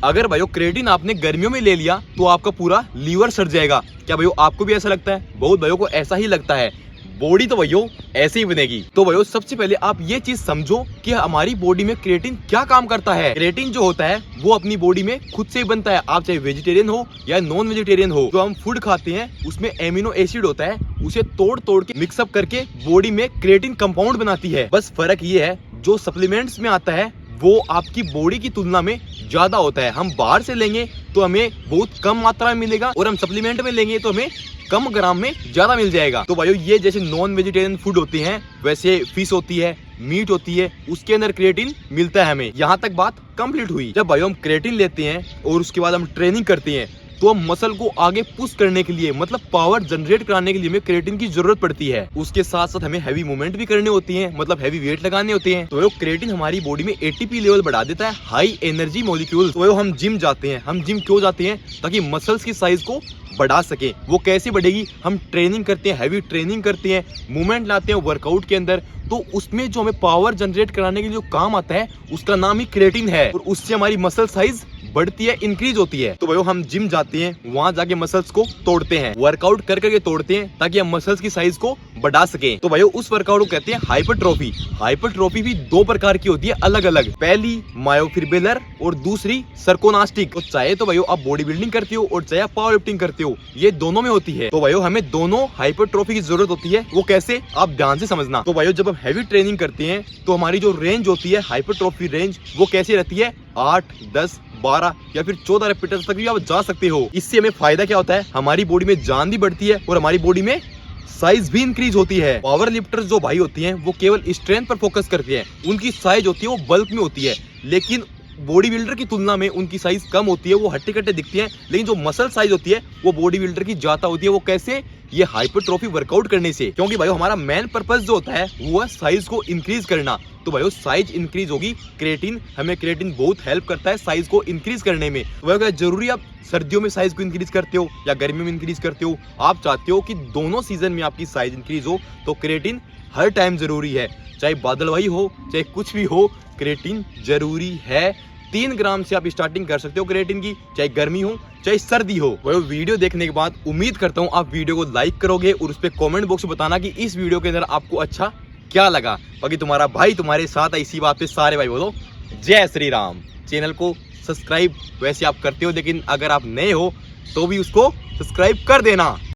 अगर भाइयों क्रेटिन आपने गर्मियों में ले लिया तो आपका पूरा लीवर सड़ जाएगा। क्या भाइयों आपको भी ऐसा लगता है? बहुत भाइयों को ऐसा ही लगता है। बॉडी तो भाइयों ऐसे ही बनेगी। तो भाइयों सबसे पहले आप ये चीज समझो कि हमारी बॉडी में क्रेटिन क्या काम करता है। क्रेटिन जो होता है वो अपनी बॉडी में खुद से ही बनता है। आप चाहे वेजिटेरियन हो या नॉन वेजिटेरियन हो, जो हम फूड खाते हैं उसमें एमिनो एसिड होता है, उसे तोड़ तोड़ के मिक्सअप करके बॉडी में क्रेटिन कंपाउंड बनाती है। बस फर्क ये है जो सप्लीमेंट्स में आता है वो आपकी बॉडी की तुलना में ज्यादा होता है। हम बाहर से लेंगे तो हमें बहुत कम मात्रा में मिलेगा और हम सप्लीमेंट में लेंगे तो हमें कम ग्राम में ज्यादा मिल जाएगा। तो भाइयों ये जैसे नॉन वेजिटेरियन फूड होते हैं वैसे फिश होती है, मीट होती है, उसके अंदर क्रेटिन मिलता है हमें। यहाँ तक बात कंप्लीट हुई। जब भाइयों हम क्रेटिन लेते हैं और उसके बाद हम ट्रेनिंग करते हैं तो हम मसल को आगे पुश करने के लिए, मतलब पावर जनरेट कराने के लिए हमें क्रेटिन की जरूरत पड़ती है। उसके साथ साथ हमें हैवी मूवमेंट भी करनी होती है, मतलब हैवी वेट लगाने होते हैं। तो क्रेटिन हमारी बॉडी में एटीपी लेवल बढ़ा देता है, हाई एनर्जी मॉलिक्यूल। तो हम जिम जाते हैं। हम जिम क्यों जाते हैं? ताकि मसल्स की साइज को बढ़ा सके। वो कैसे बढ़ेगी? हम ट्रेनिंग करते हैं, हैवी ट्रेनिंग करते हैं, मूवमेंट लाते हैं वर्कआउट के अंदर, तो उसमें जो हमें पावर जनरेट कराने के लिए जो काम आता है उसका नाम ही क्रेटिन है और उससे हमारी मसल साइज बढ़ती है, इंक्रीज होती है। तो भाइयों हम जिम जाते हैं, वहां जाके मसल्स को तोड़ते हैं, वर्कआउट कर करके तोड़ते हैं ताकि हम मसल्स की साइज को बढ़ा सके। तो भाइयों उस वर्कआउट को कहते हैं हाइपरट्रोफी। हाइपरट्रोफी भी दो प्रकार की होती है अलग अलग, पहली मायोफिब्रिलर और दूसरी सर्कोनास्टिक। तो चाहे तो भाइयों आप बॉडी बिल्डिंग करते हो और चाहे आप पावर लिफ्टिंग करते हो, ये दोनों में होती है। तो भाइयों हमें दोनों हाइपरट्रोफी की जरूरत होती है। वो कैसे? आप ध्यान से समझना। तो भाइयों जब हम हैवी ट्रेनिंग करते हैं तो हमारी जो रेंज होती है हाइपरट्रोफी रेंज, वो कैसी रहती है? 8, 10, 12 या फिर 14 रिपीटर्स तक भी आप जा सकते हो। इससे हमें फायदा क्या होता है? हमारी बॉडी में जान भी बढ़ती है और हमारी बॉडी में साइज भी इंक्रीज होती है। पावर लिफ्टर्स जो भाई होती हैं वो केवल स्ट्रेंथ पर फोकस करती हैं, उनकी साइज होती है वो बल्क में होती है, लेकिन बॉडी बिल्डर की तुलना में उनकी साइज कम होती है, वो हट्टे कट्टे दिखती हैं, लेकिन जो मसल साइज होती है वो बॉडी बिल्डर की ज्यादा होती है। वो कैसे? ये हाइपरट्रोफी वर्कआउट करने से। क्योंकि भाई हमारा मेन पर्पस जो होता है वो है साइज को इंक्रीज करना। तो भाई साइज इंक्रीज होगी, क्रेटिन बहुत हेल्प करता है साइज को इंक्रीज करने में। तो भाई जरूरी आप सर्दियों में साइज को इंक्रीज करते हो या गर्मियों में इंक्रीज करते हो, आप चाहते हो कि दोनों सीजन में आपकी साइज इंक्रीज हो, तो क्रेटिन हर टाइम जरूरी है। चाहे बादलवाई हो, चाहे कुछ भी हो, क्रेटिन जरूरी है। 3 ग्राम से आप स्टार्टिंग कर सकते हो क्रेटिन की, चाहे गर्मी हो चाहे सर्दी हो। वो वीडियो देखने के बाद उम्मीद करता हूँ आप वीडियो को लाइक करोगे और उस पे कमेंट बॉक्स में बताना कि इस वीडियो के अंदर आपको अच्छा क्या लगा। बाकी तुम्हारा भाई तुम्हारे साथ है, इसी बात पे सारे भाई बोलो जय श्री राम। चैनल को सब्सक्राइब वैसे आप करते हो, लेकिन अगर आप नए हो तो भी उसको सब्सक्राइब कर देना।